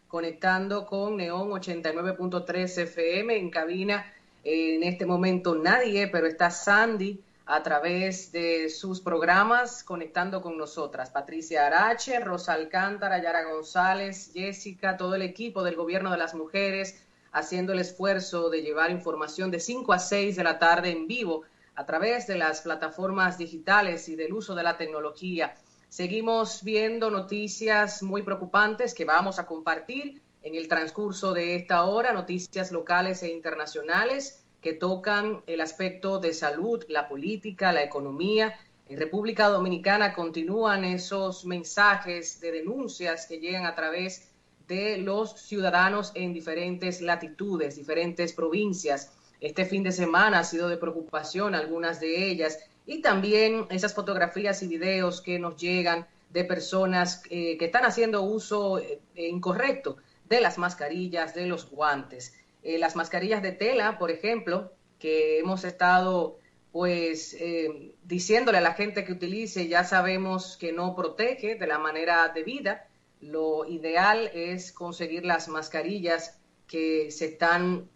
conectando con Neón 89.3 FM en cabina. En este momento nadie, pero está Sandy a través de sus programas conectando con nosotras. Patricia Arache, Rosa Alcántara, Yara González, Jessica, todo el equipo del Gobierno de las Mujeres haciendo el esfuerzo de llevar información de 5 a 6 de la tarde en vivo a través de las plataformas digitales y del uso de la tecnología. Seguimos viendo noticias muy preocupantes que vamos a compartir en el transcurso de esta hora, noticias locales e internacionales que tocan el aspecto de salud, la política, la economía. En República Dominicana continúan esos mensajes de denuncias que llegan a través de los ciudadanos en diferentes latitudes, diferentes provincias. Este fin de semana ha sido de preocupación algunas de ellas, y también esas fotografías y videos que nos llegan de personas que están haciendo uso incorrecto de las mascarillas, de los guantes. Las mascarillas de tela, por ejemplo, que hemos estado diciéndole a la gente que utilice, ya sabemos que no protege de la manera debida. Lo ideal es conseguir las mascarillas que se están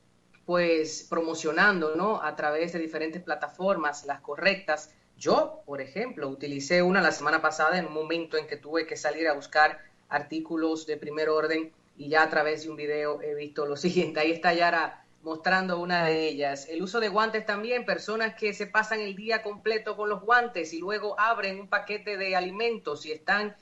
promocionando, ¿no?, a través de diferentes plataformas, las correctas. Yo, por ejemplo, utilicé una la semana pasada en un momento en que tuve que salir a buscar artículos de primer orden, y ya a través de un video he visto lo siguiente. Ahí está Yara mostrando una de ellas. El uso de guantes también, personas que se pasan el día completo con los guantes y luego abren un paquete de alimentos y están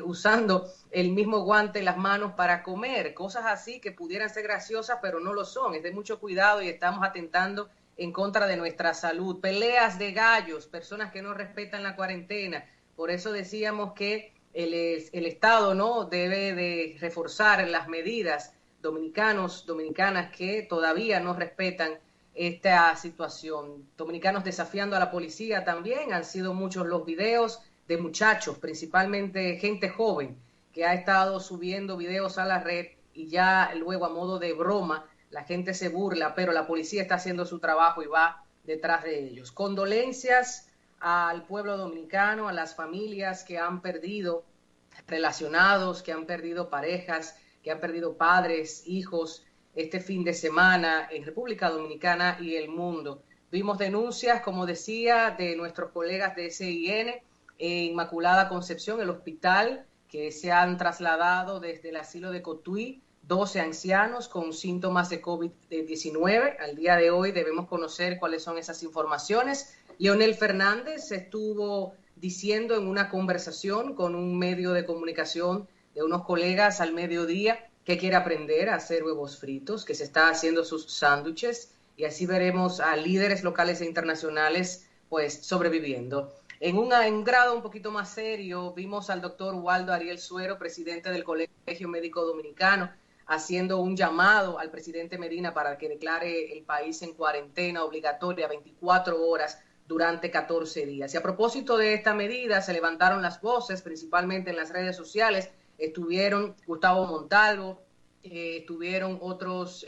usando el mismo guante en las manos para comer, cosas así que pudieran ser graciosas, pero no lo son. Es de mucho cuidado y estamos atentando en contra de nuestra salud. Peleas de gallos, personas que no respetan la cuarentena. Por eso decíamos que el Estado, ¿no?, debe de reforzar las medidas. Dominicanos, dominicanas que todavía no respetan esta situación. Dominicanos desafiando a la policía también. Han sido muchos los videos de muchachos, principalmente gente joven, que ha estado subiendo videos a la red, y ya luego, a modo de broma, la gente se burla, pero la policía está haciendo su trabajo y va detrás de ellos. Condolencias al pueblo dominicano, a las familias que han perdido relacionados, que han perdido parejas, que han perdido padres, hijos, este fin de semana en República Dominicana y el mundo. Vimos denuncias, como decía, de nuestros colegas de SIN, Inmaculada Concepción, el hospital, que se han trasladado desde el asilo de Cotuí 12 ancianos con síntomas de COVID-19. Al día de hoy debemos conocer cuáles son esas informaciones. Leonel Fernández estuvo diciendo en una conversación con un medio de comunicación de unos colegas al mediodía que quiere aprender a hacer huevos fritos, que se está haciendo sus sándwiches, y así veremos a líderes locales e internacionales sobreviviendo. En un grado un poquito más serio, vimos al doctor Waldo Ariel Suero, presidente del Colegio Médico Dominicano, haciendo un llamado al presidente Medina para que declare el país en cuarentena obligatoria 24 horas durante 14 días. Y a propósito de esta medida, se levantaron las voces, principalmente en las redes sociales. Estuvieron Gustavo Montalvo, estuvieron otras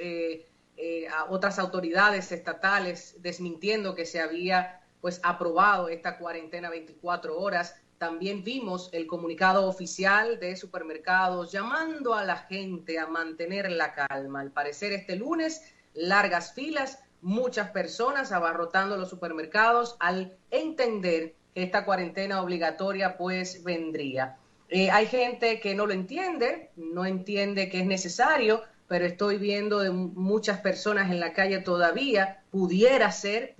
autoridades estatales desmintiendo que se había aprobado esta cuarentena 24 horas. También vimos el comunicado oficial de supermercados llamando a la gente a mantener la calma. Al parecer este lunes, largas filas, muchas personas abarrotando los supermercados al entender que esta cuarentena obligatoria vendría. Hay gente que no lo entiende, no entiende que es necesario, pero estoy viendo de muchas personas en la calle todavía. Pudiera ser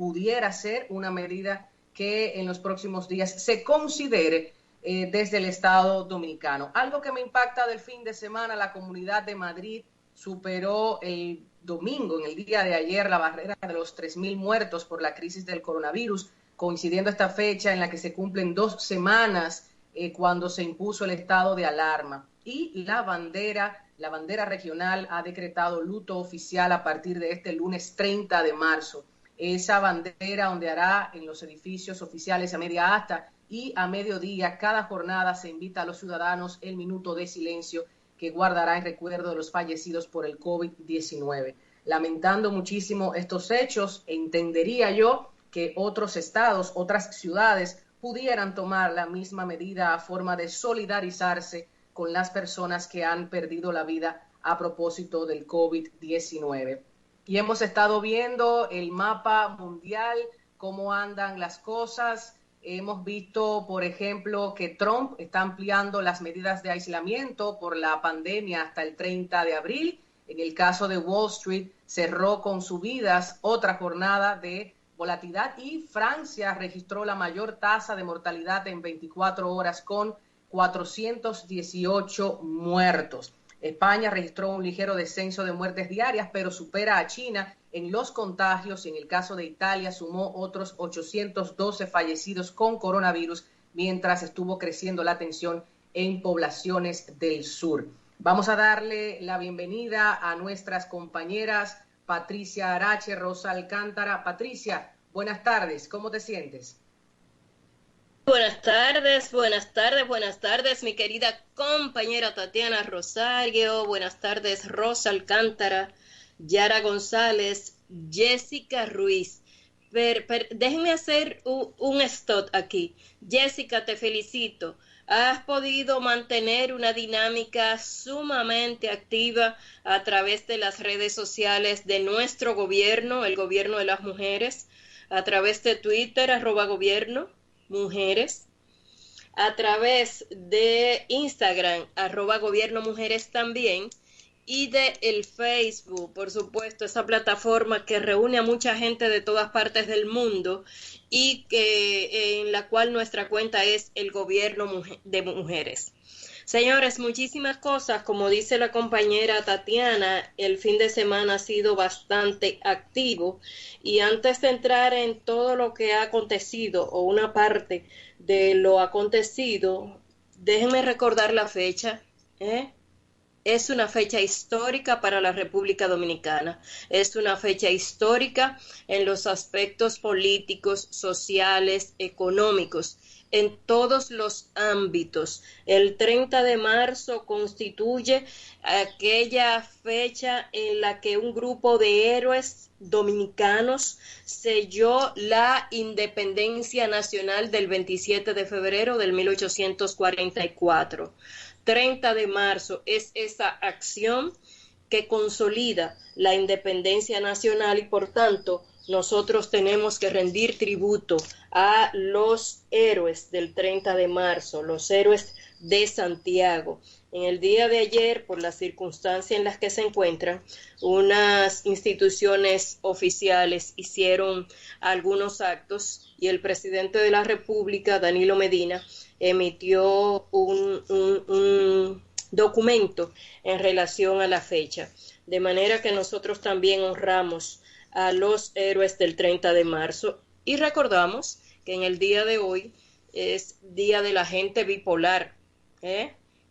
una medida que en los próximos días se considere desde el Estado dominicano. Algo que me impacta del fin de semana: la Comunidad de Madrid superó el domingo, en el día de ayer, la barrera de los 3.000 muertos por la crisis del coronavirus, coincidiendo esta fecha en la que se cumplen 2 semanas cuando se impuso el estado de alarma. Y la bandera regional ha decretado luto oficial a partir de este lunes 30 de marzo. Esa bandera ondeará en los edificios oficiales a media asta, y a mediodía cada jornada se invita a los ciudadanos el minuto de silencio que guardará en recuerdo de los fallecidos por el COVID-19. Lamentando muchísimo estos hechos, entendería yo que otros estados, otras ciudades pudieran tomar la misma medida a forma de solidarizarse con las personas que han perdido la vida a propósito del COVID-19. Y hemos estado viendo el mapa mundial, cómo andan las cosas. Hemos visto, por ejemplo, que Trump está ampliando las medidas de aislamiento por la pandemia hasta el 30 de abril. En el caso de Wall Street, cerró con subidas otra jornada de volatilidad y Francia registró la mayor tasa de mortalidad en 24 horas con 418 muertos. España registró un ligero descenso de muertes diarias, pero supera a China en los contagios. En el caso de Italia sumó otros 812 fallecidos con coronavirus, mientras estuvo creciendo la tensión en poblaciones del sur. Vamos a darle la bienvenida a nuestras compañeras Patricia Arache, Rosa Alcántara. Patricia, buenas tardes, ¿cómo te sientes? Buenas tardes, mi querida compañera Tatiana Rosario, buenas tardes, Rosa Alcántara, Yara González, Jessica Ruiz. Déjenme hacer un stop aquí. Jessica, te felicito. Has podido mantener una dinámica sumamente activa a través de las redes sociales de nuestro gobierno, el gobierno de las mujeres, a través de Twitter, @gobierno mujeres, a través de Instagram, @gobierno mujeres también, y de el Facebook, por supuesto, esa plataforma que reúne a mucha gente de todas partes del mundo y que en la cual nuestra cuenta es el gobierno de mujeres. Señores, muchísimas cosas, como dice la compañera Tatiana, el fin de semana ha sido bastante activo, y antes de entrar en todo lo que ha acontecido o una parte de lo acontecido, déjenme recordar la fecha, Es una fecha histórica para la República Dominicana, es una fecha histórica en los aspectos políticos, sociales, económicos, en todos los ámbitos. El 30 de marzo constituye aquella fecha en la que un grupo de héroes dominicanos selló la independencia nacional del 27 de febrero del 1844. 30 de marzo es esa acción que consolida la independencia nacional y por tanto nosotros tenemos que rendir tributo a los héroes del 30 de marzo, los héroes de Santiago. En el día de ayer, por las circunstancias en las que se encuentran, unas instituciones oficiales hicieron algunos actos y el presidente de la República, Danilo Medina, emitió un documento en relación a la fecha, de manera que nosotros también honramos a los héroes del 30 de marzo y recordamos que en el día de hoy es día de la gente bipolar,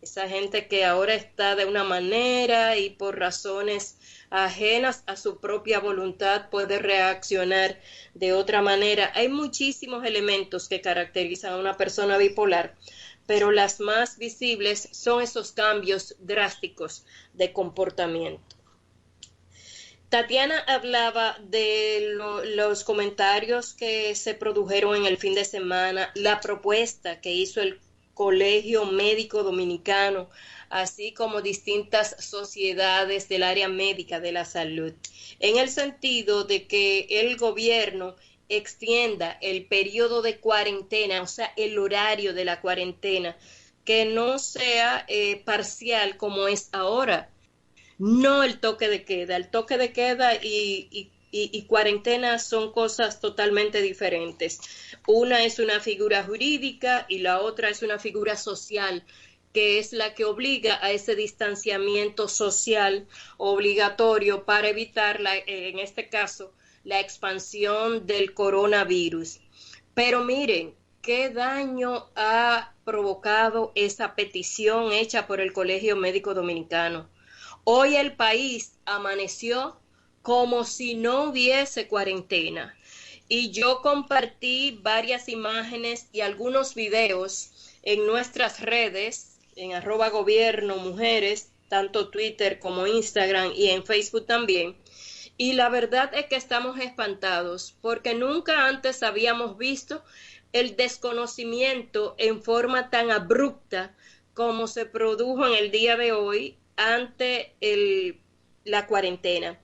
esa gente que ahora está de una manera y por razones ajenas a su propia voluntad puede reaccionar de otra manera. Hay muchísimos elementos que caracterizan a una persona bipolar, pero las más visibles son esos cambios drásticos de comportamiento. Tatiana hablaba de los comentarios que se produjeron en el fin de semana, la propuesta que hizo el Colegio Médico Dominicano, así como distintas sociedades del área médica de la salud, en el sentido de que el gobierno extienda el periodo de cuarentena, o sea, el horario de la cuarentena, que no sea parcial como es ahora. No el toque de queda. El toque de queda y cuarentena son cosas totalmente diferentes. Una es una figura jurídica y la otra es una figura social, que es la que obliga a ese distanciamiento social obligatorio para evitar, en este caso, la expansión del coronavirus. Pero miren, ¿qué daño ha provocado esa petición hecha por el Colegio Médico Dominicano? Hoy el país amaneció como si no hubiese cuarentena. Y yo compartí varias imágenes y algunos videos en nuestras redes, en @gobierno mujeres, tanto Twitter como Instagram y en Facebook también. Y la verdad es que estamos espantados porque nunca antes habíamos visto el desconocimiento en forma tan abrupta como se produjo en el día de hoy ante la cuarentena.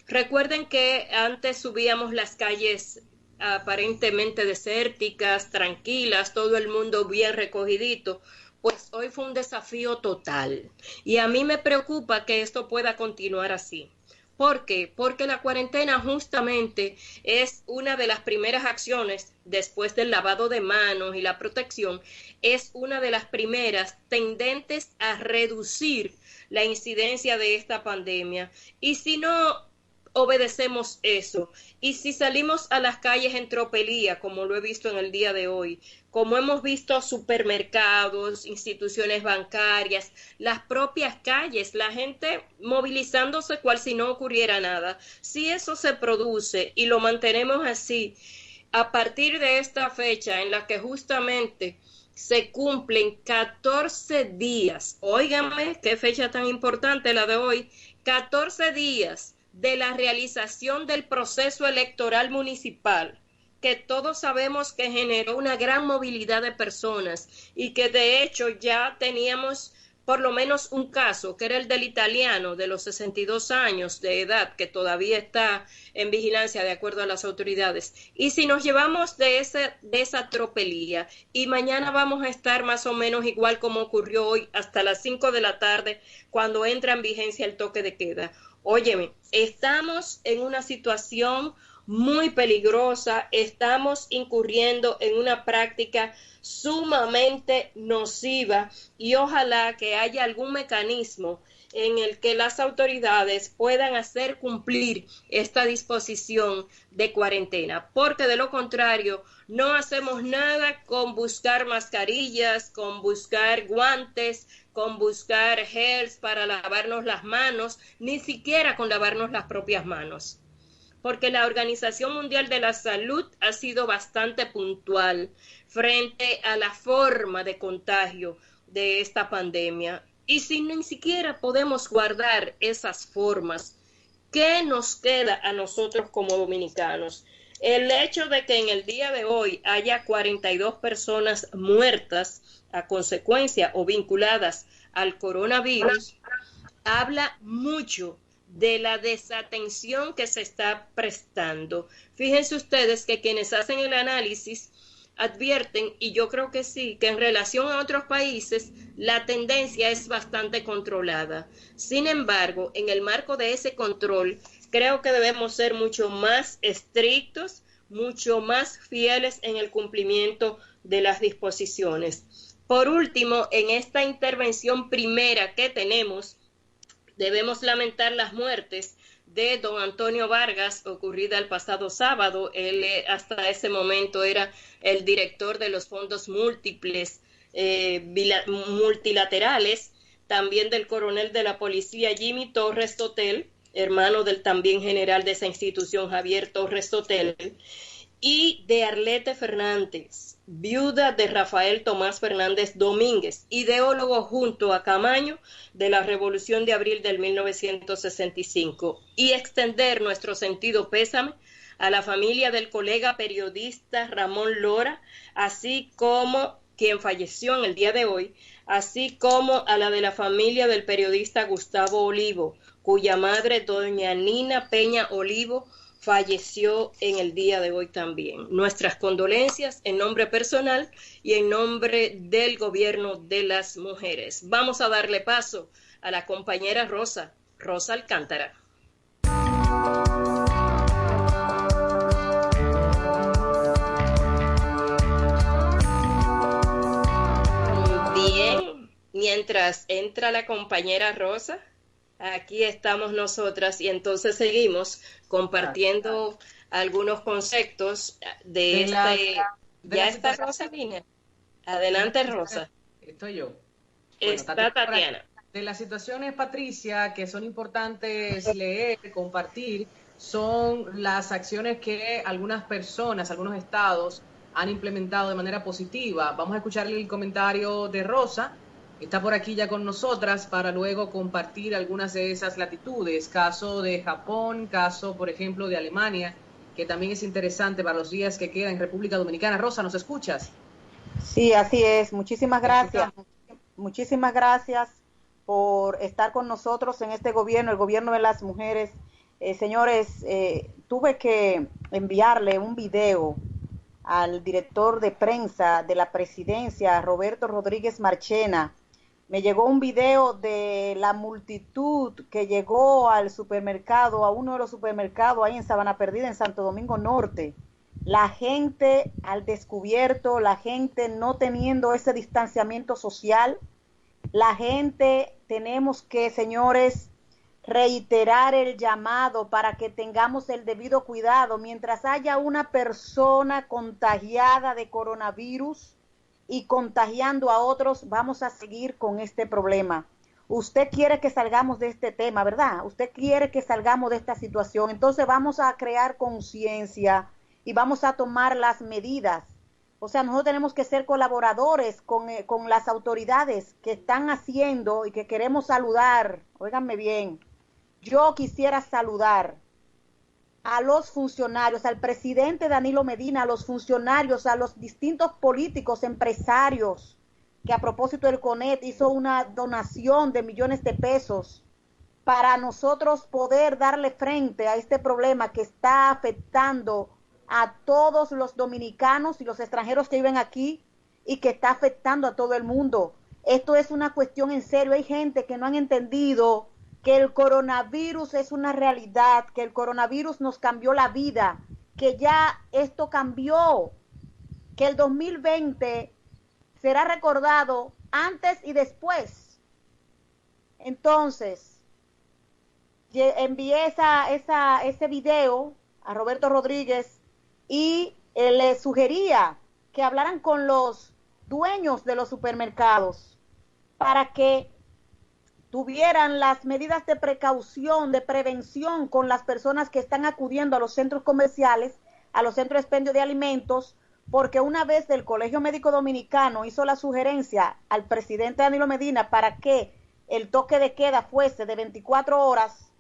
Recuerden que antes subíamos las calles aparentemente desérticas, tranquilas, todo el mundo bien recogidito. Pues hoy fue un desafío total y a mí me preocupa que esto pueda continuar así. ¿Por qué? Porque la cuarentena justamente es una de las primeras acciones después del lavado de manos y la protección, es una de las primeras tendentes a reducir la incidencia de esta pandemia. Y si no obedecemos eso, y si salimos a las calles en tropelía, como lo he visto en el día de hoy, como hemos visto supermercados, instituciones bancarias, las propias calles, la gente movilizándose cual si no ocurriera nada, si eso se produce y lo mantenemos así, a partir de esta fecha en la que justamente se cumplen 14 días, óigame, qué fecha tan importante la de hoy, 14 días de la realización del proceso electoral municipal, que todos sabemos que generó una gran movilidad de personas y que de hecho ya teníamos por lo menos un caso, que era el del italiano de los 62 años de edad, que todavía está en vigilancia de acuerdo a las autoridades. Y si nos llevamos de esa tropelía y mañana vamos a estar más o menos igual como ocurrió hoy hasta las 5 de la tarde cuando entra en vigencia el toque de queda. Óyeme, estamos en una situación muy peligrosa, estamos incurriendo en una práctica sumamente nociva y ojalá que haya algún mecanismo en el que las autoridades puedan hacer cumplir esta disposición de cuarentena, porque de lo contrario no hacemos nada con buscar mascarillas, con buscar guantes, con buscar gels para lavarnos las manos, ni siquiera con lavarnos las propias manos. Porque la Organización Mundial de la Salud ha sido bastante puntual frente a la forma de contagio de esta pandemia. Y si ni siquiera podemos guardar esas formas, ¿qué nos queda a nosotros como dominicanos? El hecho de que en el día de hoy haya 42 personas muertas a consecuencia o vinculadas al coronavirus habla mucho de la desatención que se está prestando. Fíjense ustedes que quienes hacen el análisis advierten, y yo creo que sí, que en relación a otros países la tendencia es bastante controlada. Sin embargo, en el marco de ese control, creo que debemos ser mucho más estrictos, mucho más fieles en el cumplimiento de las disposiciones. Por último, en esta intervención primera que tenemos, debemos lamentar las muertes de don Antonio Vargas, ocurrida el pasado sábado. Él hasta ese momento era el director de los fondos múltiples multilaterales, también del coronel de la policía Jimmy Torres Totel, hermano del también general de esa institución Javier Torres Totel, y de Arlete Fernández, viuda de Rafael Tomás Fernández Domínguez, ideólogo junto a Camaño de la Revolución de Abril del 1965, y extender nuestro sentido pésame a la familia del colega periodista Ramón Lora, así como quien falleció en el día de hoy, así como a la de la familia del periodista Gustavo Olivo, cuya madre, doña Nina Peña Olivo, falleció en el día de hoy también. Nuestras condolencias en nombre personal y en nombre del gobierno de las mujeres. Vamos a darle paso a la compañera Rosa Alcántara. Bien, mientras entra la compañera Rosa, aquí estamos nosotras y entonces seguimos compartiendo algunos conceptos de este... ¿Ya está Rosa en línea? Adelante, Rosa. Estoy yo. Está Tatiana. De las situaciones, Patricia, que son importantes leer, compartir, son las acciones que algunas personas, algunos estados han implementado de manera positiva. Vamos a escucharle el comentario de Rosa. Está por aquí ya con nosotras para luego compartir algunas de esas latitudes. Caso de Japón, caso, por ejemplo, de Alemania, que también es interesante para los días que quedan en República Dominicana. Rosa, ¿nos escuchas? Sí, así es. Muchísimas gracias. Muchísimas gracias por estar con nosotros en este gobierno, el gobierno de las mujeres. Señores, tuve que enviarle un video al director de prensa de la presidencia, Roberto Rodríguez Marchena. Me llegó un video de la multitud que llegó al supermercado, a uno de los supermercados ahí en Sabana Perdida, en Santo Domingo Norte. La gente al descubierto, la gente no teniendo ese distanciamiento social. La gente, tenemos que, señores, reiterar el llamado para que tengamos el debido cuidado. Mientras haya una persona contagiada de coronavirus y contagiando a otros, vamos a seguir con este problema. Usted quiere que salgamos de este tema, ¿verdad? Usted quiere que salgamos de esta situación. Entonces vamos a crear conciencia y vamos a tomar las medidas. O sea, nosotros tenemos que ser colaboradores con las autoridades que están haciendo y que queremos saludar. Óiganme bien. Yo quisiera saludar a los funcionarios, al presidente Danilo Medina, a los funcionarios, a los distintos políticos, empresarios, que a propósito del CONET hizo una donación de millones de pesos para nosotros poder darle frente a este problema que está afectando a todos los dominicanos y los extranjeros que viven aquí y que está afectando a todo el mundo. Esto es una cuestión en serio. Hay gente que no han entendido que el coronavirus es una realidad, que el coronavirus nos cambió la vida, que ya esto cambió, que el 2020 será recordado antes y después. Entonces, envié ese video a Roberto Rodríguez y le sugería que hablaran con los dueños de los supermercados para que tuvieran las medidas de precaución, de prevención con las personas que están acudiendo a los centros comerciales, a los centros de expendio de alimentos, porque una vez el Colegio Médico Dominicano hizo la sugerencia al presidente Danilo Medina para que el toque de queda fuese de 24 horas,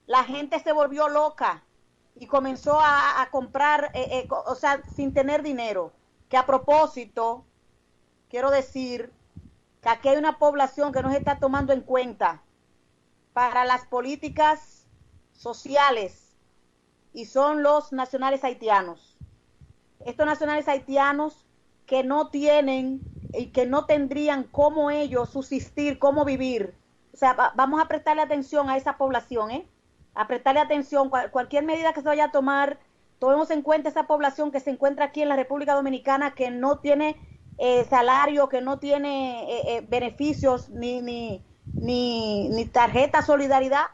la gente se volvió loca y comenzó a comprar, o sea, sin tener dinero. Que a propósito, quiero decir que aquí hay una población que no se está tomando en cuenta para las políticas sociales y son los nacionales haitianos. Estos nacionales haitianos que no tienen y que no tendrían cómo ellos subsistir, cómo vivir. O sea, vamos a prestarle atención a esa población, a prestarle atención. Cualquier medida que se vaya a tomar, tomemos en cuenta esa población que se encuentra aquí en la República Dominicana, que no tiene salario, que no tiene beneficios ni tarjeta solidaridad.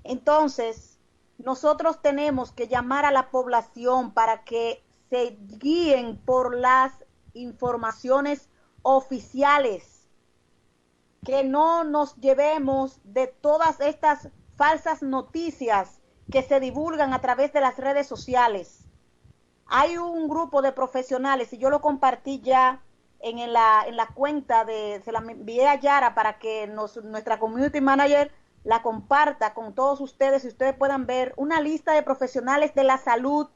Entonces, nosotros tenemos que llamar a la población para que se guíen por las informaciones oficiales, que no nos llevemos de todas estas falsas noticias que se divulgan a través de las redes sociales. Hay un grupo de profesionales, y yo lo compartí ya en la cuenta se la envié a Yara para que nuestra community manager la comparta con todos ustedes y ustedes puedan ver una lista de profesionales de la salud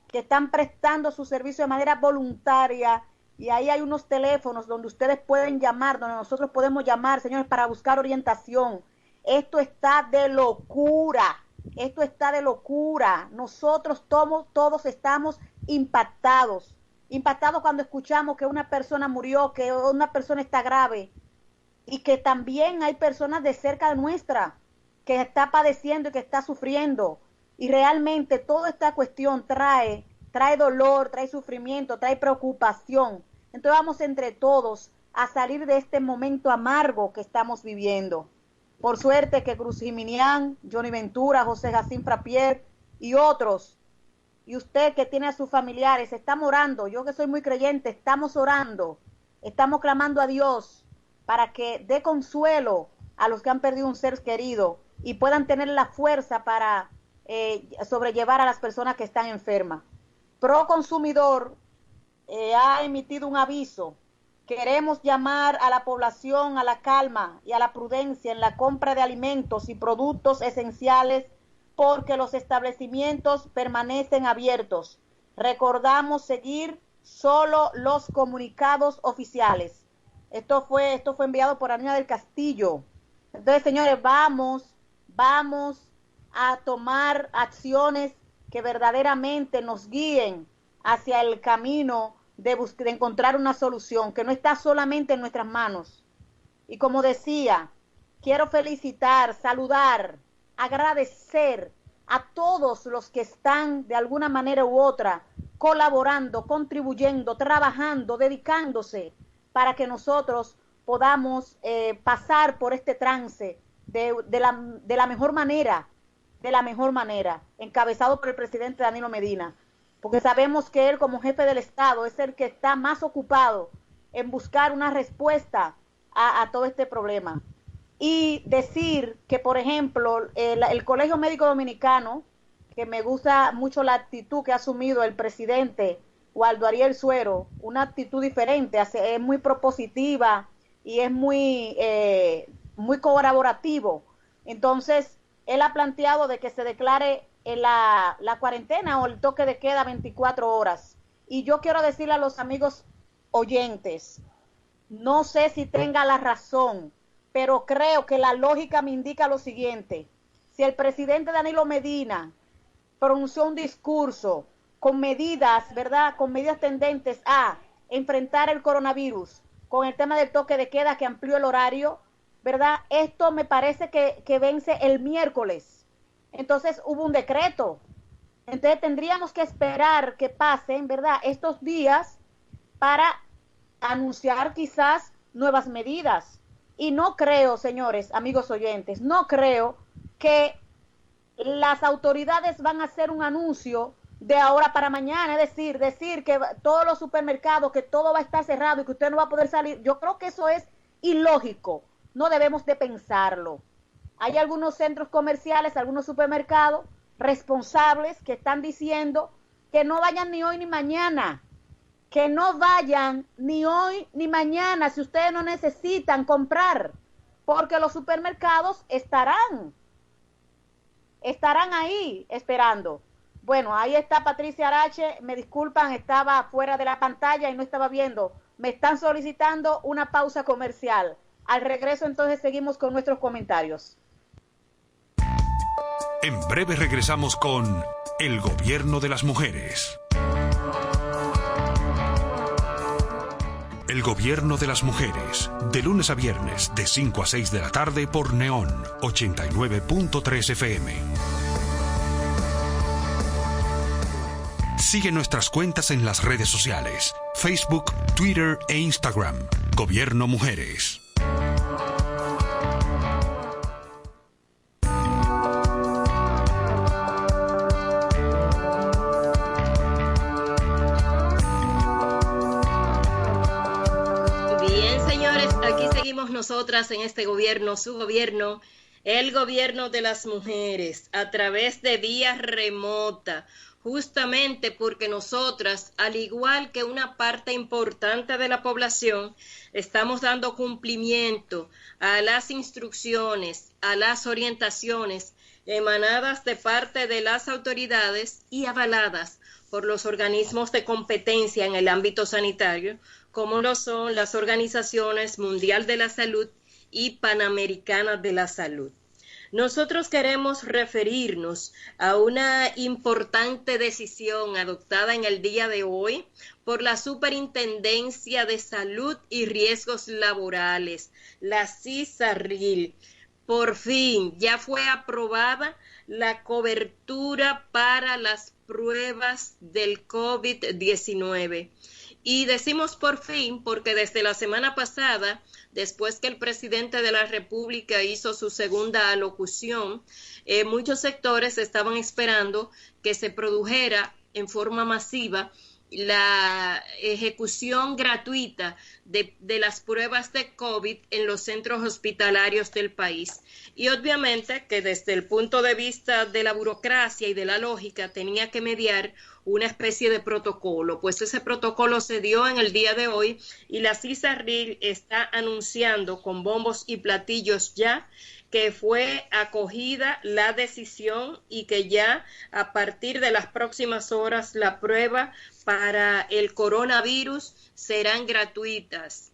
que están prestando su servicio de manera voluntaria, y ahí hay unos teléfonos donde ustedes pueden llamar, donde nosotros podemos llamar, señores, para buscar orientación. Esto está de locura, esto está de locura. Nosotros todos estamos impactados cuando escuchamos que una persona murió, que una persona está grave, y que también hay personas de cerca de nuestra que está padeciendo y que está sufriendo. Y realmente toda esta cuestión trae dolor, trae sufrimiento, trae preocupación. Entonces vamos entre todos a salir de este momento amargo que estamos viviendo. Por suerte que Cruz Jiminián, Johnny Ventura, José Jacín Frappier y otros, y usted que tiene a sus familiares, estamos orando. Yo que soy muy creyente, estamos orando, estamos clamando a Dios para que dé consuelo a los que han perdido un ser querido y puedan tener la fuerza para sobrellevar a las personas que están enfermas. Proconsumidor ha emitido un aviso. Queremos llamar a la población a la calma y a la prudencia en la compra de alimentos y productos esenciales porque los establecimientos permanecen abiertos. Recordamos seguir solo los comunicados oficiales. Esto fue enviado por Anina del Castillo. Entonces, señores, vamos a tomar acciones que verdaderamente nos guíen hacia el camino de encontrar una solución que no está solamente en nuestras manos. Y como decía, quiero felicitar, saludar, agradecer a todos los que están de alguna manera u otra colaborando, contribuyendo, trabajando, dedicándose para que nosotros podamos pasar por este trance de la mejor manera, encabezado por el presidente Danilo Medina, porque sabemos que él como jefe del Estado es el que está más ocupado en buscar una respuesta a todo este problema. Y decir que, por ejemplo, el Colegio Médico Dominicano, que me gusta mucho la actitud que ha asumido el presidente Waldo Ariel Suero, una actitud diferente, es muy propositiva y es muy colaborativo. Entonces, él ha planteado de que se declare la cuarentena o el toque de queda 24 horas. Y yo quiero decirle a los amigos oyentes, no sé si tenga la razón, pero creo que la lógica me indica lo siguiente. Si el presidente Danilo Medina pronunció un discurso con medidas, ¿verdad?, con medidas tendentes a enfrentar el coronavirus, con el tema del toque de queda que amplió el horario, ¿verdad? Esto me parece que vence el miércoles. Entonces hubo un decreto. Entonces tendríamos que esperar que pasen, ¿verdad?, estos días para anunciar quizás nuevas medidas. Y no creo, señores, amigos oyentes, no creo que las autoridades van a hacer un anuncio de ahora para mañana, es decir que todos los supermercados, que todo va a estar cerrado y que usted no va a poder salir. Yo creo que eso es ilógico, no debemos de pensarlo. Hay algunos centros comerciales, algunos supermercados responsables que están diciendo que no vayan ni hoy ni mañana, que no vayan ni hoy ni mañana si ustedes no necesitan comprar, porque los supermercados estarán ahí esperando. Bueno, ahí está Patricia Arache, me disculpan, estaba fuera de la pantalla y no estaba viendo. Me están solicitando una pausa comercial. Al regreso entonces seguimos con nuestros comentarios. En breve regresamos con El Gobierno de las Mujeres. El Gobierno de las Mujeres, de lunes a viernes, de 5 a 6 de la tarde por Neón 89.3 FM. Sigue nuestras cuentas en las redes sociales, Facebook, Twitter e Instagram. Gobierno Mujeres. Nosotras en este gobierno, su gobierno, el gobierno de las mujeres, a través de vía remota, justamente porque nosotras, al igual que una parte importante de la población, estamos dando cumplimiento a las instrucciones, a las orientaciones emanadas de parte de las autoridades y avaladas por los organismos de competencia en el ámbito sanitario, como lo son las organizaciones Mundial de la Salud y Panamericana de la Salud. Nosotros queremos referirnos a una importante decisión adoptada en el día de hoy por la Superintendencia de Salud y Riesgos Laborales, la CISARRIL. Por fin ya fue aprobada la cobertura para las pruebas del COVID-19. Y decimos por fin porque desde la semana pasada, después que el presidente de la República hizo su segunda alocución, muchos sectores estaban esperando que se produjera en forma masiva la ejecución gratuita de las pruebas de COVID en los centros hospitalarios del país. Y obviamente que desde el punto de vista de la burocracia y de la lógica tenía que mediar una especie de protocolo, pues ese protocolo se dio en el día de hoy y la CISARRIL está anunciando con bombos y platillos ya que fue acogida la decisión y que ya a partir de las próximas horas la prueba para el coronavirus serán gratuitas.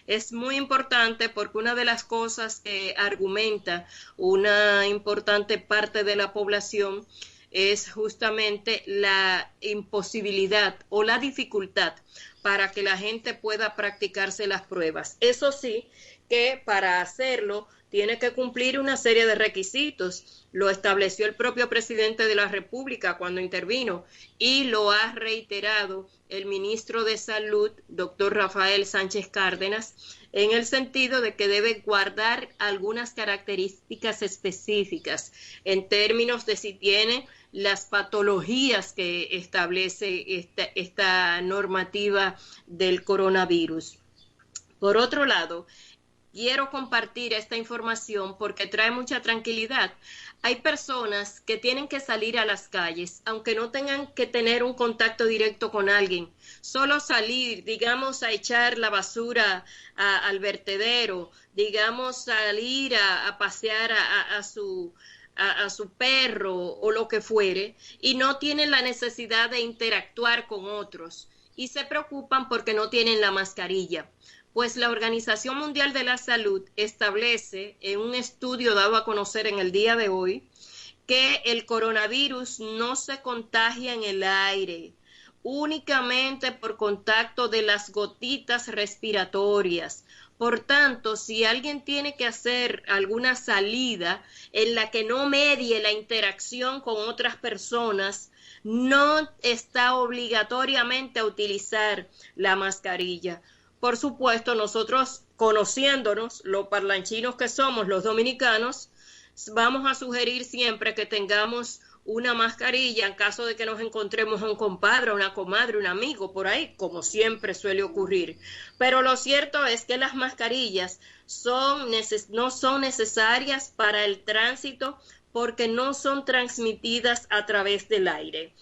Es muy importante porque una de las cosas que argumenta una importante parte de la población es justamente la imposibilidad o la dificultad para que la gente pueda practicarse las pruebas. Eso sí, que para hacerlo tiene que cumplir una serie de requisitos. Lo estableció el propio presidente de la República cuando intervino y lo ha reiterado el ministro de Salud, doctor Rafael Sánchez Cárdenas, en el sentido de que debe guardar algunas características específicas en términos de si tiene las patologías que establece esta normativa del coronavirus. Por otro lado, quiero compartir esta información porque trae mucha tranquilidad. Hay personas que tienen que salir a las calles, aunque no tengan que tener un contacto directo con alguien. Solo salir, digamos, a echar la basura al vertedero, digamos, salir a pasear a su perro o lo que fuere, y no tienen la necesidad de interactuar con otros. Y se preocupan porque no tienen la mascarilla. Pues la Organización Mundial de la Salud establece en un estudio dado a conocer en el día de hoy que el coronavirus no se contagia en el aire, únicamente por contacto de las gotitas respiratorias. Por tanto, si alguien tiene que hacer alguna salida en la que no medie la interacción con otras personas, no está obligatoriamente a utilizar la mascarilla. Por supuesto, nosotros, conociéndonos, los parlanchinos que somos los dominicanos, vamos a sugerir siempre que tengamos una mascarilla en caso de que nos encontremos a un compadre, una comadre, un amigo por ahí, como siempre suele ocurrir. Pero lo cierto es que las mascarillas no son necesarias para el tránsito porque no son transmitidas a través del aire.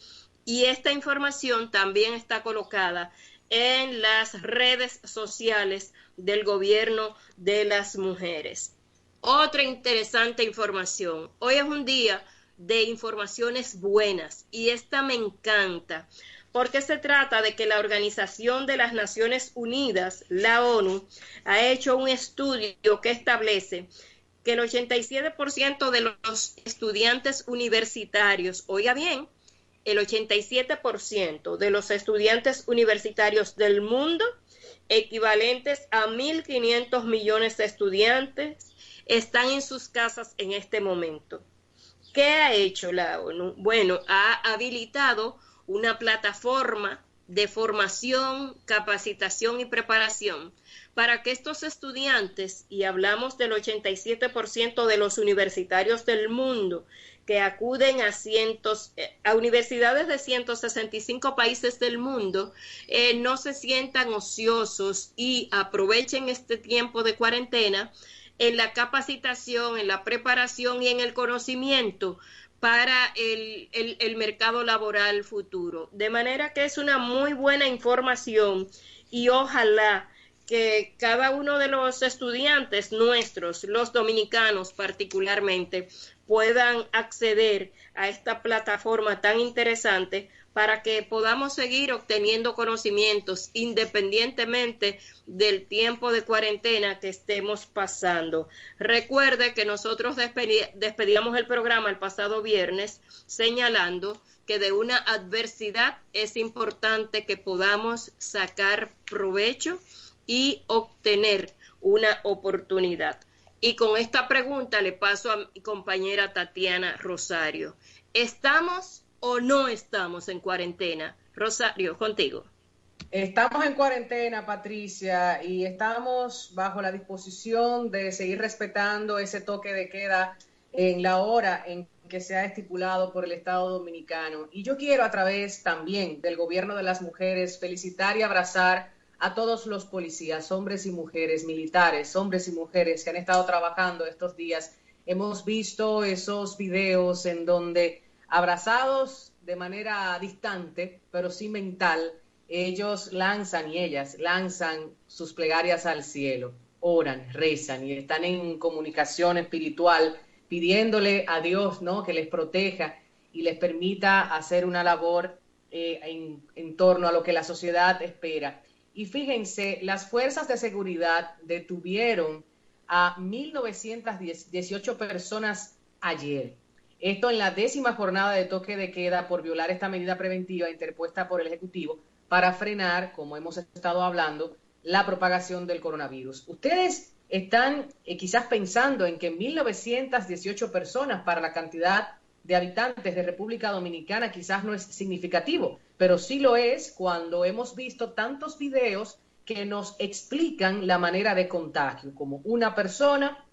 Y esta información también está colocada en las redes sociales del gobierno de las mujeres. Otra interesante información. Hoy es un día de informaciones buenas y esta me encanta porque se trata de que la Organización de las Naciones Unidas, la ONU, ha hecho un estudio que establece que el 87% de los estudiantes universitarios, oiga bien, el 87% de los estudiantes universitarios del mundo, equivalentes a 1.500 millones de estudiantes, están en sus casas en este momento. ¿Qué ha hecho la ONU? Bueno, ha habilitado una plataforma de formación, capacitación y preparación para que estos estudiantes, y hablamos del 87% de los universitarios del mundo, que acuden a universidades de 165 países del mundo, no se sientan ociosos y aprovechen este tiempo de cuarentena en la capacitación, en la preparación y en el conocimiento para el mercado laboral futuro. De manera que es una muy buena información y ojalá que cada uno de los estudiantes nuestros, los dominicanos particularmente, puedan acceder a esta plataforma tan interesante para que podamos seguir obteniendo conocimientos independientemente del tiempo de cuarentena que estemos pasando. Recuerde que nosotros despedíamos el programa el pasado viernes señalando que de una adversidad es importante que podamos sacar provecho y obtener una oportunidad. Y con esta pregunta le paso a mi compañera Tatiana Rosario. ¿Estamos o no estamos en cuarentena? Rosario, contigo. Estamos en cuarentena, Patricia, y estamos bajo la disposición de seguir respetando ese toque de queda en la hora en que se ha estipulado por el Estado Dominicano. Y yo quiero, a través también del Gobierno de las Mujeres, felicitar y abrazar a todos los policías, hombres y mujeres, militares, hombres y mujeres que han estado trabajando estos días. Hemos visto esos videos en donde, abrazados de manera distante, pero sí mental, ellos lanzan y ellas lanzan sus plegarias al cielo, oran, rezan y están en comunicación espiritual, pidiéndole a Dios, ¿no?, que les proteja y les permita hacer una labor en torno a lo que la sociedad espera. y fíjense, las fuerzas de seguridad detuvieron a 1.918 personas ayer. Esto en la 10ª jornada de toque de queda por violar esta medida preventiva interpuesta por el Ejecutivo para frenar, como hemos estado hablando, la propagación del coronavirus. Ustedes están quizás pensando en que 1.918 personas para la cantidad de habitantes de República Dominicana quizás no es significativo, pero sí lo es cuando hemos visto tantos videos que nos explican la manera de contagio, como una persona,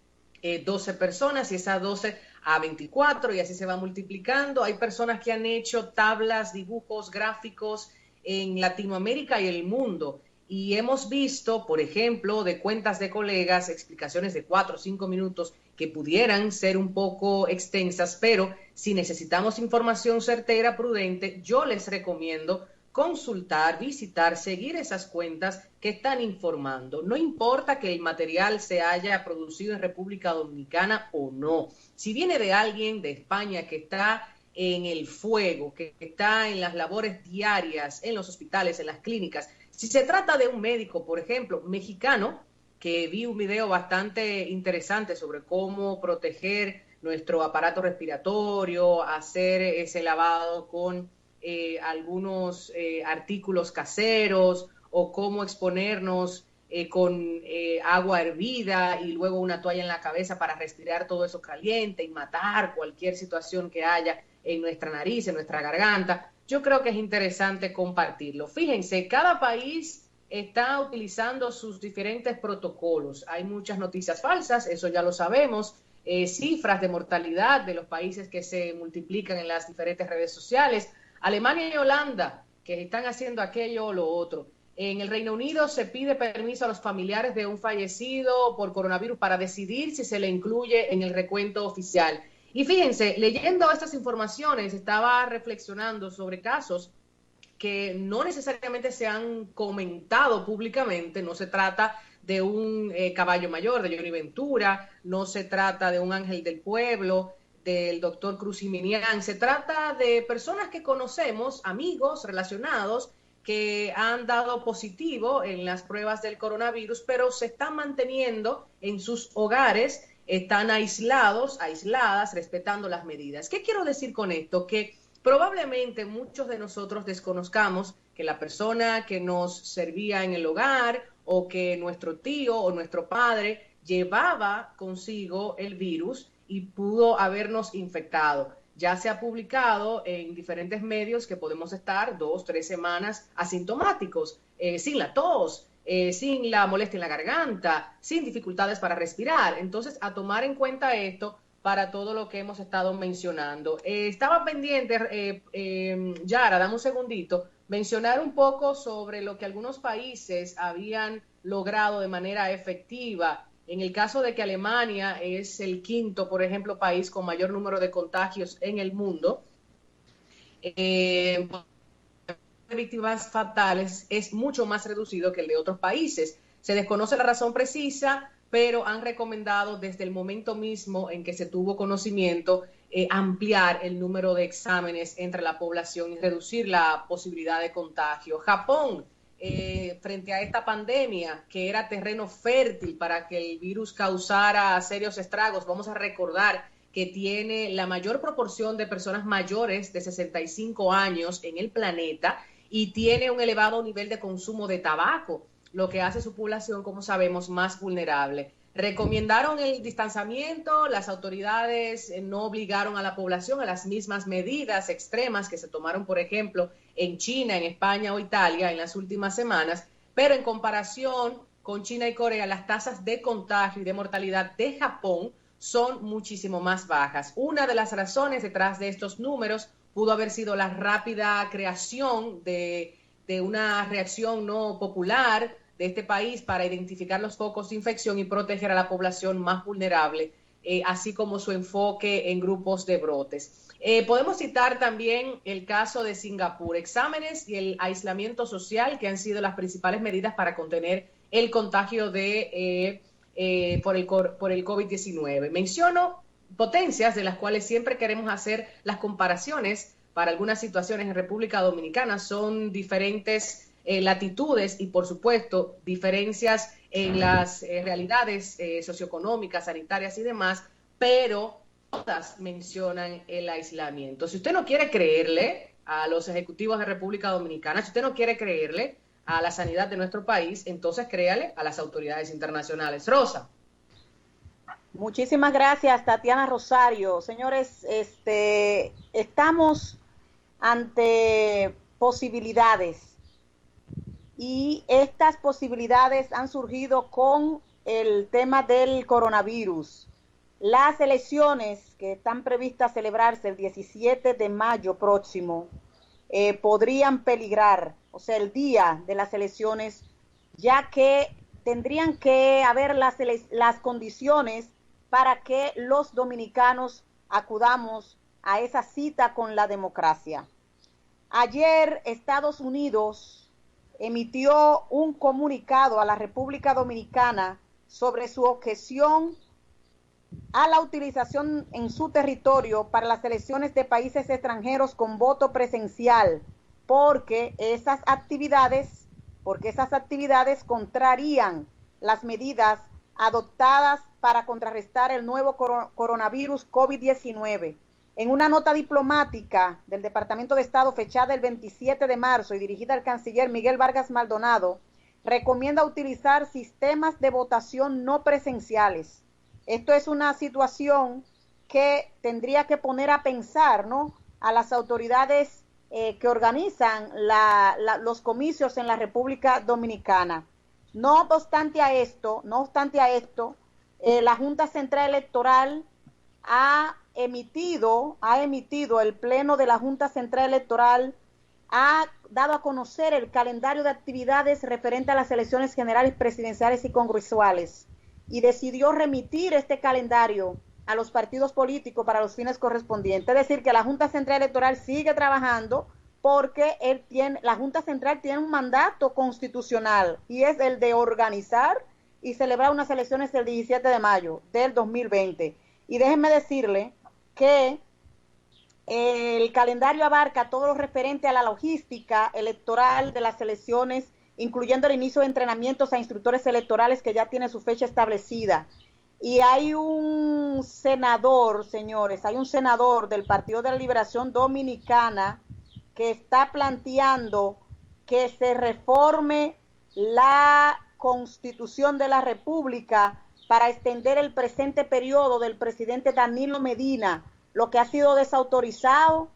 12 personas y esas 12 a 24 y así se va multiplicando. Hay personas que han hecho tablas, dibujos, gráficos en Latinoamérica y el mundo y hemos visto, por ejemplo, de cuentas de colegas, explicaciones de 4 o 5 minutos que pudieran ser un poco extensas, pero si necesitamos información certera, prudente, yo les recomiendo consultar, visitar, seguir esas cuentas que están informando. No importa que el material se haya producido en República Dominicana o no. Si viene de alguien de España que está en el fuego, que está en las labores diarias, en los hospitales, en las clínicas, si se trata de un médico, por ejemplo, mexicano, que vi un video bastante interesante sobre cómo proteger nuestro aparato respiratorio, hacer ese lavado con algunos artículos caseros o cómo exponernos con agua hervida y luego una toalla en la cabeza para respirar todo eso caliente y matar cualquier situación que haya en nuestra nariz, en nuestra garganta. Yo creo que es interesante compartirlo. Fíjense, cada país está utilizando sus diferentes protocolos. Hay muchas noticias falsas, eso ya lo sabemos, cifras de mortalidad de los países que se multiplican en las diferentes redes sociales. Alemania y Holanda, que están haciendo aquello o lo otro. En el Reino Unido se pide permiso a los familiares de un fallecido por coronavirus para decidir si se le incluye en el recuento oficial. Y fíjense, leyendo estas informaciones, estaba reflexionando sobre casos que no necesariamente se han comentado públicamente. No se trata de un caballo mayor, de Johnny Ventura, no se trata de un ángel del pueblo, del doctor Cruziminián, se trata de personas que conocemos, amigos relacionados, que han dado positivo en las pruebas del coronavirus, pero se están manteniendo en sus hogares, están aislados, aisladas, respetando las medidas. ¿Qué quiero decir con esto? Que probablemente muchos de nosotros desconozcamos que la persona que nos servía en el hogar o que nuestro tío o nuestro padre llevaba consigo el virus y pudo habernos infectado. Ya se ha publicado en diferentes medios que podemos estar 2 o 3 semanas asintomáticos, sin la tos, sin la molestia en la garganta, sin dificultades para respirar. Entonces, a tomar en cuenta esto para todo lo que hemos estado mencionando. Estaba pendiente, Yara, dame un segundito, mencionar un poco sobre lo que algunos países habían logrado de manera efectiva. En el caso de que Alemania es el 5º, por ejemplo, país con mayor número de contagios en el mundo, víctimas fatales es mucho más reducido que el de otros países. Se desconoce la razón precisa, pero han recomendado desde el momento mismo en que se tuvo conocimiento ampliar el número de exámenes entre la población y reducir la posibilidad de contagio. Japón, frente a esta pandemia, que era terreno fértil para que el virus causara serios estragos, vamos a recordar que tiene la mayor proporción de personas mayores de 65 años en el planeta y tiene un elevado nivel de consumo de tabaco, lo que hace su población, como sabemos, más vulnerable. Recomendaron el distanciamiento, las autoridades no obligaron a la población a las mismas medidas extremas que se tomaron, por ejemplo, en China, en España o Italia en las últimas semanas, pero en comparación con China y Corea, las tasas de contagio y de mortalidad de Japón son muchísimo más bajas. Una de las razones detrás de estos números pudo haber sido la rápida creación de una reacción no popular de este país para identificar los focos de infección y proteger a la población más vulnerable, así como su enfoque en grupos de brotes. Podemos citar también el caso de Singapur, exámenes y el aislamiento social que han sido las principales medidas para contener el contagio por el COVID-19. Menciono potencias de las cuales siempre queremos hacer las comparaciones para algunas situaciones en República Dominicana. Son diferentes latitudes y, por supuesto, diferencias en las realidades socioeconómicas, sanitarias y demás, pero todas mencionan el aislamiento. Si usted no quiere creerle a los ejecutivos de República Dominicana, si usted no quiere creerle a la sanidad de nuestro país, entonces créale a las autoridades internacionales. Rosa. Muchísimas gracias, Tatiana Rosario. Señores, estamos ante posibilidades y estas posibilidades han surgido con el tema del coronavirus. Las elecciones que están previstas celebrarse el 17 de mayo próximo podrían peligrar, o sea, el día de las elecciones, ya que tendrían que haber las condiciones para que los dominicanos acudamos a esa cita con la democracia. Ayer Estados Unidos emitió un comunicado a la República Dominicana sobre su objeción a la utilización en su territorio para las elecciones de países extranjeros con voto presencial, porque esas actividades contrarían las medidas adoptadas para contrarrestar el nuevo coronavirus COVID-19. En una nota diplomática del Departamento de Estado fechada el 27 de marzo y dirigida al canciller Miguel Vargas Maldonado, recomienda utilizar sistemas de votación no presenciales. Esto es una situación que tendría que poner a pensar, ¿no?, a las autoridades que organizan los comicios en la República Dominicana. No obstante a esto, la Junta Central Electoral ha emitido, el Pleno de la Junta Central Electoral ha dado a conocer el calendario de actividades referente a las elecciones generales, presidenciales y congresuales, y decidió remitir este calendario a los partidos políticos para los fines correspondientes. Es decir, que la Junta Central Electoral sigue trabajando porque la Junta Central tiene un mandato constitucional y es el de organizar y celebrar unas elecciones el 17 de mayo del 2020. Y déjenme decirle que el calendario abarca todo lo referente a la logística electoral de las elecciones, incluyendo el inicio de entrenamientos a instructores electorales que ya tiene su fecha establecida. Y hay un senador, señores, del Partido de la Liberación Dominicana que está planteando que se reforme la Constitución de la República para extender el presente periodo del presidente Danilo Medina, lo que ha sido desautorizado.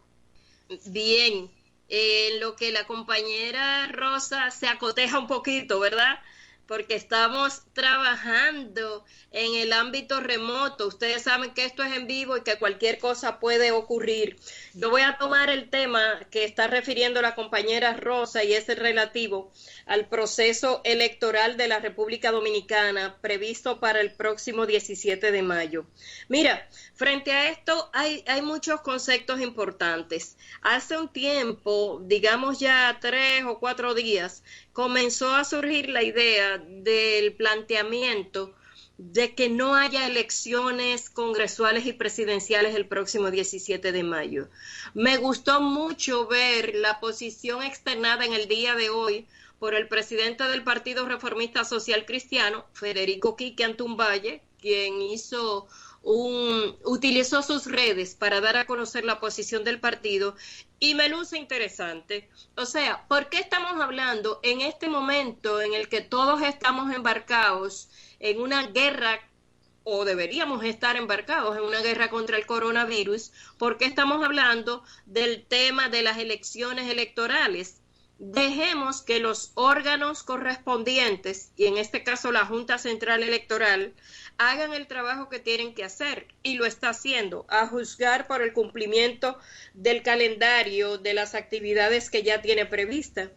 Bien, lo que la compañera Rosa se acoteja un poquito, ¿verdad? Porque estamos trabajando en el ámbito remoto. Ustedes saben que esto es en vivo y que cualquier cosa puede ocurrir. Yo voy a tomar el tema que está refiriendo la compañera Rosa y es el relativo al proceso electoral de la República Dominicana previsto para el próximo 17 de mayo. Mira, frente a esto hay muchos conceptos importantes. Hace un tiempo, digamos ya 3 o 4 días, comenzó a surgir la idea del planteamiento de que no haya elecciones congresuales y presidenciales el próximo 17 de mayo. Me gustó mucho ver la posición externada en el día de hoy por el presidente del Partido Reformista Social Cristiano, Federico Quique Antumvalle, quien utilizó sus redes para dar a conocer la posición del partido, y me luce interesante. O sea, ¿por qué estamos hablando en este momento en el que todos estamos embarcados en una guerra, o deberíamos estar embarcados en una guerra contra el coronavirus? ¿Por qué estamos hablando del tema de las elecciones electorales? Dejemos que los órganos correspondientes, y en este caso la Junta Central Electoral, hagan el trabajo que tienen que hacer, y lo está haciendo, a juzgar por el cumplimiento del calendario de las actividades que ya tiene prevista.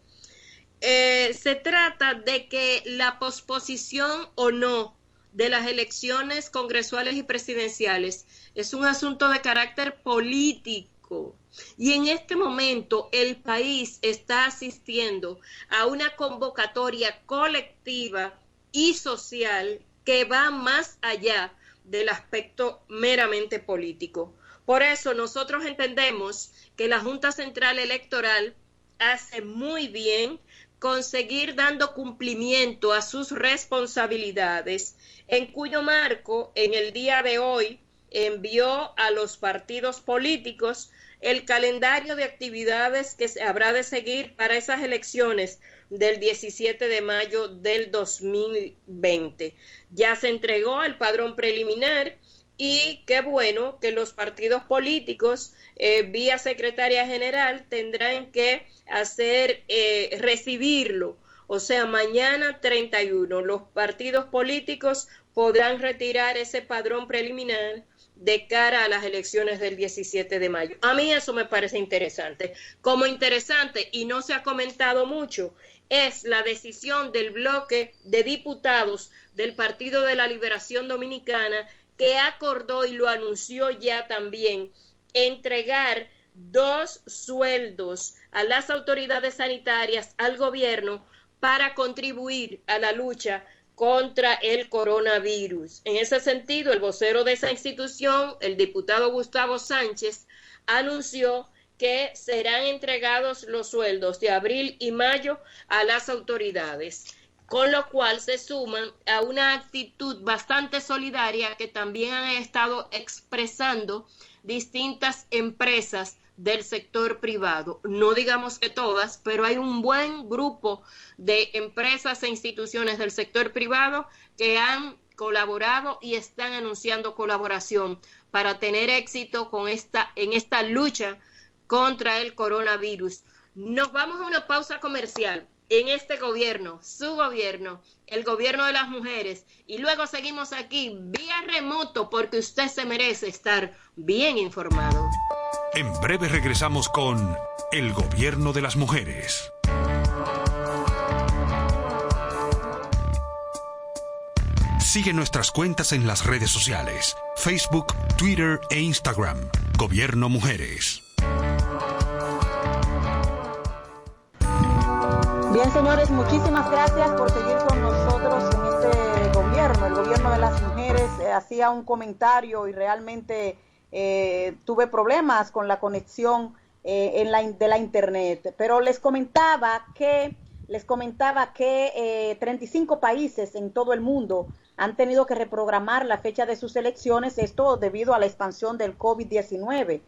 Se trata de que la posposición o no de las elecciones congresuales y presidenciales es un asunto de carácter político. Y en este momento el país está asistiendo a una convocatoria colectiva y social que va más allá del aspecto meramente político. Por eso nosotros entendemos que la Junta Central Electoral hace muy bien conseguir dando cumplimiento a sus responsabilidades, en cuyo marco en el día de hoy envió a los partidos políticos el calendario de actividades que se habrá de seguir para esas elecciones del 17 de mayo del 2020. Ya se entregó el padrón preliminar y qué bueno que los partidos políticos vía secretaria general tendrán que recibirlo. O sea, mañana 31 los partidos políticos podrán retirar ese padrón preliminar de cara a las elecciones del 17 de mayo. A mí eso me parece interesante. Como interesante, y no se ha comentado mucho, es la decisión del bloque de diputados del Partido de la Liberación Dominicana, que acordó y lo anunció ya también, entregar 2 sueldos a las autoridades sanitarias, al gobierno, para contribuir a la lucha contra el coronavirus. En ese sentido, el vocero de esa institución, el diputado Gustavo Sánchez, anunció que serán entregados los sueldos de abril y mayo a las autoridades, con lo cual se suman a una actitud bastante solidaria que también han estado expresando distintas empresas del sector privado. No digamos que todas, pero hay un buen grupo de empresas e instituciones del sector privado que han colaborado y están anunciando colaboración para tener éxito en esta lucha contra el coronavirus. Nos vamos a una pausa comercial. En este gobierno, su gobierno, el gobierno de las mujeres, y luego seguimos aquí vía remoto porque usted se merece estar bien informado. En breve regresamos con el gobierno de las mujeres. Sigue nuestras cuentas en las redes sociales, Facebook, Twitter e Instagram. Gobierno Mujeres. Bien, señores, muchísimas gracias por seguir con nosotros en este gobierno, el gobierno de las mujeres. Hacía un comentario y realmente tuve problemas con la conexión de la internet, pero les comentaba que 35 países en todo el mundo han tenido que reprogramar la fecha de sus elecciones, esto debido a la expansión del COVID-19.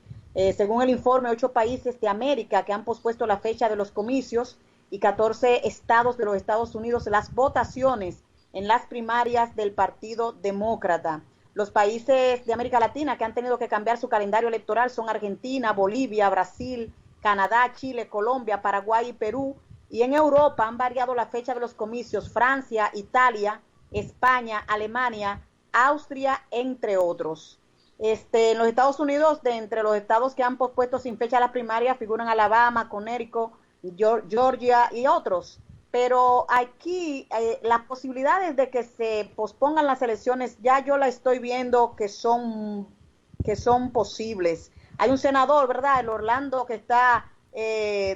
Según el informe, 8 países de América que han pospuesto la fecha de los comicios y 14 estados de los Estados Unidos las votaciones en las primarias del Partido Demócrata. Los países de América Latina que han tenido que cambiar su calendario electoral son Argentina, Bolivia, Brasil, Canadá, Chile, Colombia, Paraguay y Perú. Y en Europa han variado la fecha de los comicios: Francia, Italia, España, Alemania, Austria, entre otros. En los Estados Unidos, de entre los estados que han pospuesto sin fecha las primarias, figuran Alabama, Connecticut, Georgia y otros. Pero aquí las posibilidades de que se pospongan las elecciones ya yo la estoy viendo que son posibles. Hay un senador, ¿verdad?, el Orlando, que está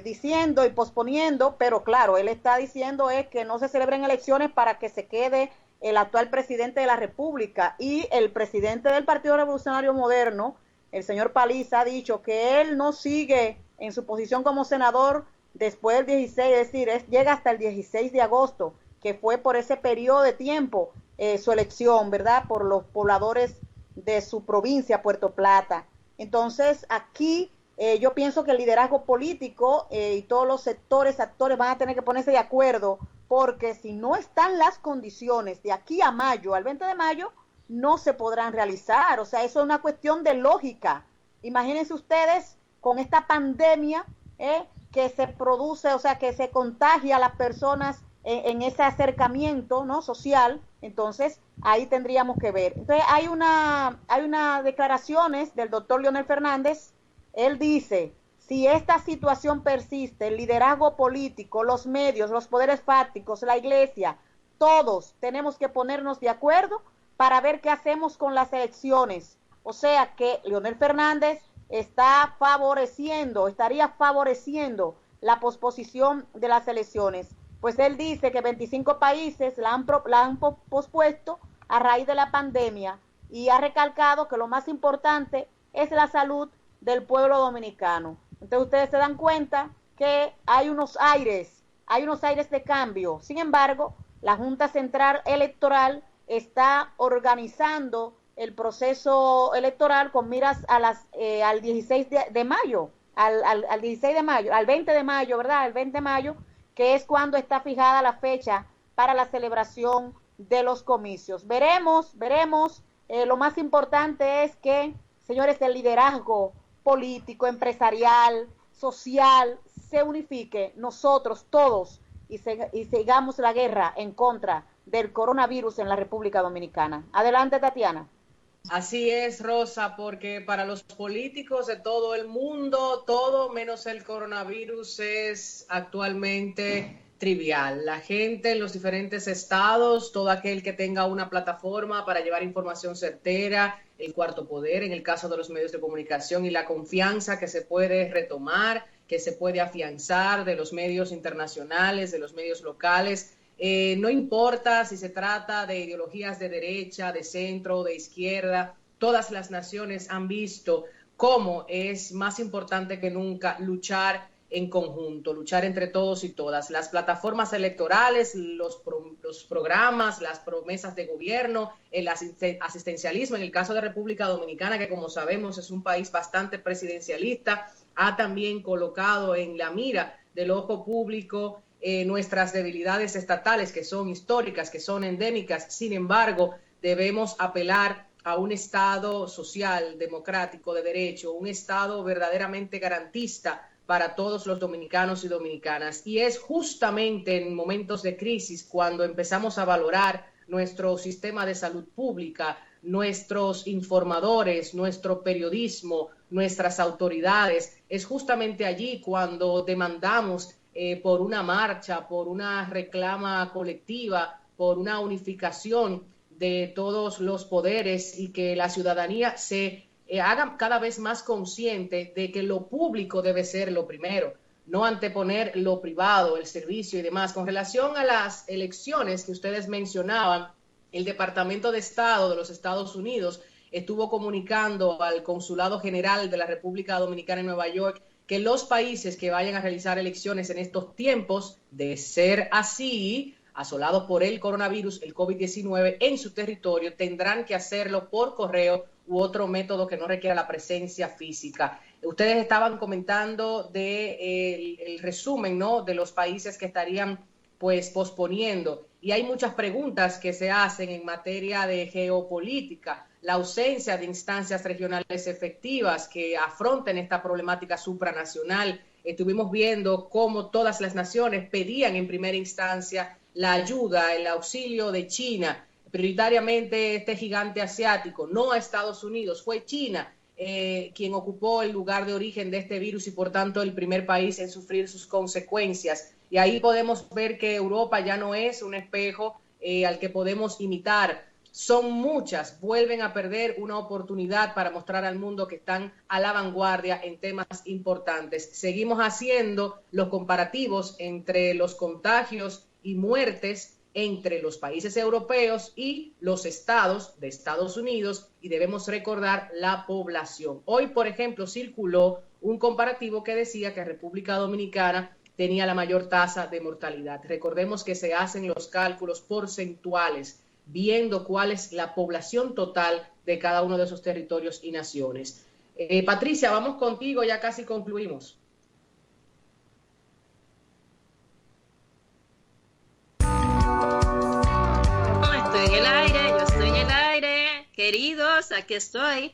diciendo y posponiendo, pero claro, él está diciendo es que no se celebren elecciones para que se quede el actual presidente de la República. Y el presidente del Partido Revolucionario Moderno, el señor Paliza, ha dicho que él no sigue en su posición como senador después del 16, es decir, llega hasta el 16 de agosto, que fue por ese periodo de tiempo su elección, ¿verdad?, por los pobladores de su provincia, Puerto Plata. Entonces, aquí yo pienso que el liderazgo político y todos los actores van a tener que ponerse de acuerdo, porque si no están las condiciones de aquí a mayo, al 20 de mayo, no se podrán realizar. O sea, eso es una cuestión de lógica. Imagínense ustedes con esta pandemia, que se produce, o sea, que se contagia a las personas en ese acercamiento, ¿no?, social. Entonces ahí tendríamos que ver. Entonces hay una declaraciones del doctor Leonel Fernández. Él dice: si esta situación persiste, el liderazgo político, los medios, los poderes fácticos, la iglesia, todos tenemos que ponernos de acuerdo para ver qué hacemos con las elecciones. O sea que Leonel Fernández estaría favoreciendo la posposición de las elecciones. Pues él dice que 25 países la han pospuesto a raíz de la pandemia, y ha recalcado que lo más importante es la salud del pueblo dominicano. Entonces ustedes se dan cuenta que hay unos aires hay unos aires de cambio. Sin embargo, la Junta Central Electoral está organizando el proceso electoral con miras a al 16 de mayo, al 16 de mayo, al 20 de mayo, ¿verdad? El 20 de mayo, que es cuando está fijada la fecha para la celebración de los comicios. Veremos. Lo más importante es que, señores, el liderazgo político, empresarial, social, se unifique, nosotros todos, y sigamos la guerra en contra del coronavirus en la República Dominicana. Adelante, Tatiana. Así es, Rosa, porque para los políticos de todo el mundo, todo menos el coronavirus es actualmente trivial. La gente en los diferentes estados, todo aquel que tenga una plataforma para llevar información certera, el cuarto poder en el caso de los medios de comunicación y la confianza que se puede retomar, que se puede afianzar de los medios internacionales, de los medios locales. No importa si se trata de ideologías de derecha, de centro, de izquierda, todas las naciones han visto cómo es más importante que nunca luchar en conjunto, luchar entre todos y todas. Las plataformas electorales, los programas, las promesas de gobierno, el asistencialismo, en el caso de República Dominicana, que como sabemos es un país bastante presidencialista, ha también colocado en la mira del ojo público nuestras debilidades estatales, que son históricas, que son endémicas. Sin embargo, debemos apelar a un Estado social, democrático, de derecho, un Estado verdaderamente garantista para todos los dominicanos y dominicanas. Y es justamente en momentos de crisis cuando empezamos a valorar nuestro sistema de salud pública, nuestros informadores, nuestro periodismo, nuestras autoridades. Es justamente allí cuando demandamos por una marcha, por una reclama colectiva, por una unificación de todos los poderes y que la ciudadanía se haga cada vez más consciente de que lo público debe ser lo primero, no anteponer lo privado, el servicio y demás. Con relación a las elecciones que ustedes mencionaban, el Departamento de Estado de los Estados Unidos estuvo comunicando al Consulado General de la República Dominicana en Nueva York que los países que vayan a realizar elecciones en estos tiempos, de ser así, asolados por el coronavirus, el COVID-19, en su territorio, tendrán que hacerlo por correo u otro método que no requiera la presencia física. Ustedes estaban comentando el resumen, ¿no?, de los países que estarían pues posponiendo, y hay muchas preguntas que se hacen en materia de geopolítica, la ausencia de instancias regionales efectivas que afronten esta problemática supranacional. Estuvimos viendo cómo todas las naciones pedían en primera instancia la ayuda, el auxilio de China, prioritariamente este gigante asiático, no a Estados Unidos, fue China quien ocupó el lugar de origen de este virus y por tanto el primer país en sufrir sus consecuencias. Y ahí podemos ver que Europa ya no es un espejo al que podemos imitar. Son muchas, vuelven a perder una oportunidad para mostrar al mundo que están a la vanguardia en temas importantes. Seguimos haciendo los comparativos entre los contagios y muertes entre los países europeos y los estados de Estados Unidos y debemos recordar la población. Hoy, por ejemplo, circuló un comparativo que decía que República Dominicana tenía la mayor tasa de mortalidad. Recordemos que se hacen los cálculos porcentuales, viendo cuál es la población total de cada uno de esos territorios y naciones. Patricia, vamos contigo, ya casi concluimos. Yo estoy en el aire, queridos, aquí estoy.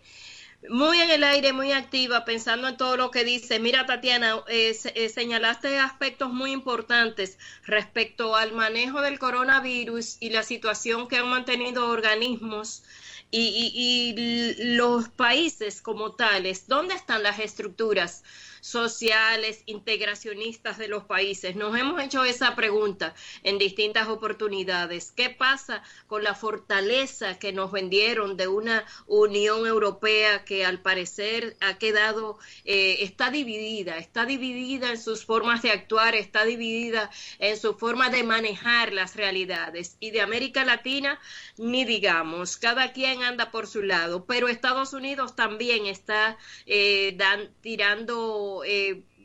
Muy en el aire, muy activa, pensando en todo lo que dice. Mira, Tatiana, señalaste aspectos muy importantes respecto al manejo del coronavirus y la situación que han mantenido organismos y los países como tales. ¿Dónde están las estructuras sociales, integracionistas de los países? Nos hemos hecho esa pregunta en distintas oportunidades. ¿Qué pasa con la fortaleza que nos vendieron de una Unión Europea que al parecer ha quedado, está dividida en sus formas de actuar, está dividida en su forma de manejar las realidades? Y de América Latina, ni digamos, cada quien anda por su lado, pero Estados Unidos también está tirando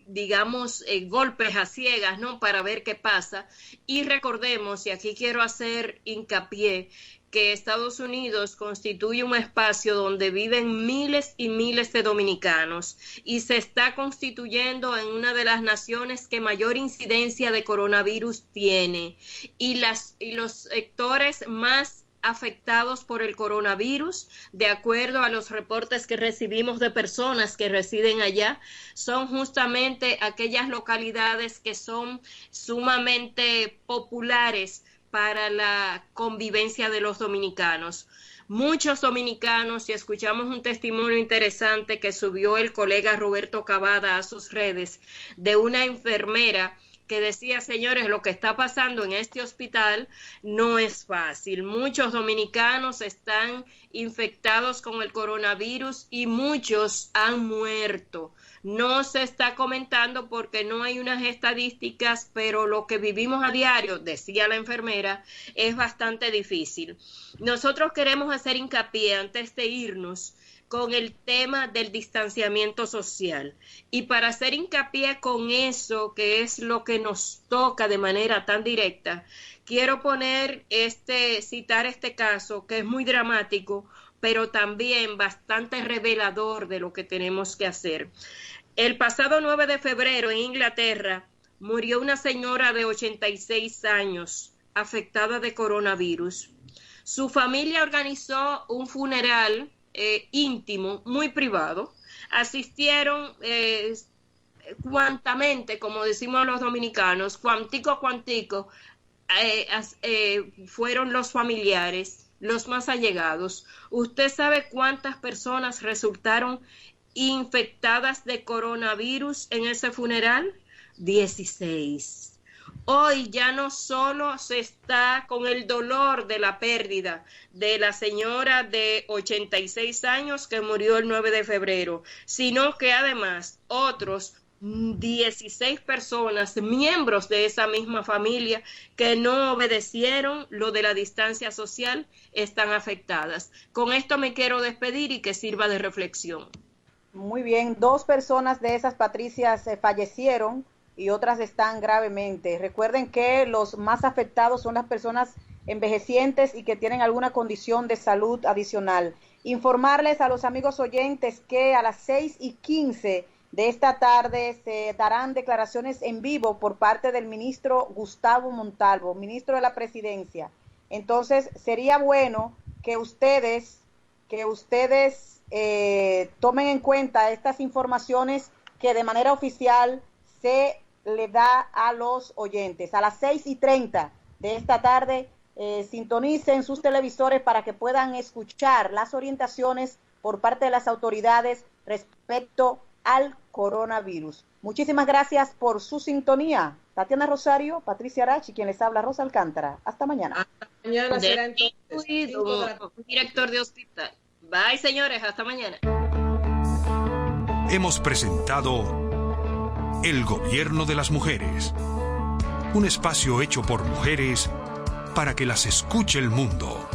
digamos, golpes a ciegas, ¿no? Para ver qué pasa. Y recordemos, y aquí quiero hacer hincapié, que Estados Unidos constituye un espacio donde viven miles y miles de dominicanos y se está constituyendo en una de las naciones que mayor incidencia de coronavirus tiene. Y los sectores más afectados por el coronavirus, de acuerdo a los reportes que recibimos de personas que residen allá, son justamente aquellas localidades que son sumamente populares para la convivencia de los dominicanos. Muchos dominicanos, y escuchamos un testimonio interesante que subió el colega Roberto Cavada a sus redes, de una enfermera que decía, señores, lo que está pasando en este hospital no es fácil. Muchos dominicanos están infectados con el coronavirus y muchos han muerto. No se está comentando porque no hay unas estadísticas, pero lo que vivimos a diario, decía la enfermera, es bastante difícil. Nosotros queremos hacer hincapié antes de irnos con el tema del distanciamiento social. Y para hacer hincapié con eso, que es lo que nos toca de manera tan directa, quiero citar este caso que es muy dramático, pero también bastante revelador de lo que tenemos que hacer. El pasado 9 de febrero en Inglaterra murió una señora de 86 años afectada de coronavirus. Su familia organizó un funeral íntimo, muy privado. Asistieron cuantamente, como decimos los dominicanos, cuantico, fueron los familiares, los más allegados. ¿Usted sabe cuántas personas resultaron infectadas de coronavirus en ese funeral? 16. Hoy ya no solo se está con el dolor de la pérdida de la señora de 86 años que murió el 9 de febrero, sino que además otros 16 personas, miembros de esa misma familia, que no obedecieron lo de la distancia social, están afectadas. Con esto me quiero despedir y que sirva de reflexión. Muy bien, 2 personas de esas, Patricia, fallecieron y otras están gravemente. Recuerden que los más afectados son las personas envejecientes y que tienen alguna condición de salud adicional. Informarles a los amigos oyentes que a las 6:15 de esta tarde se darán declaraciones en vivo por parte del ministro Gustavo Montalvo, ministro de la Presidencia. Entonces, sería bueno que ustedes tomen en cuenta estas informaciones que de manera oficial se le da a los oyentes. A las 6:30 de esta tarde, sintonicen sus televisores para que puedan escuchar las orientaciones por parte de las autoridades respecto al coronavirus. Muchísimas gracias por su sintonía. Tatiana Rosario, Patricia Arachi, quien les habla, Rosa Alcántara. Hasta mañana. Hasta mañana será entonces. Director de hospital. Bye, señores. Hasta mañana. Hemos presentado El Gobierno de las Mujeres, un espacio hecho por mujeres para que las escuche el mundo.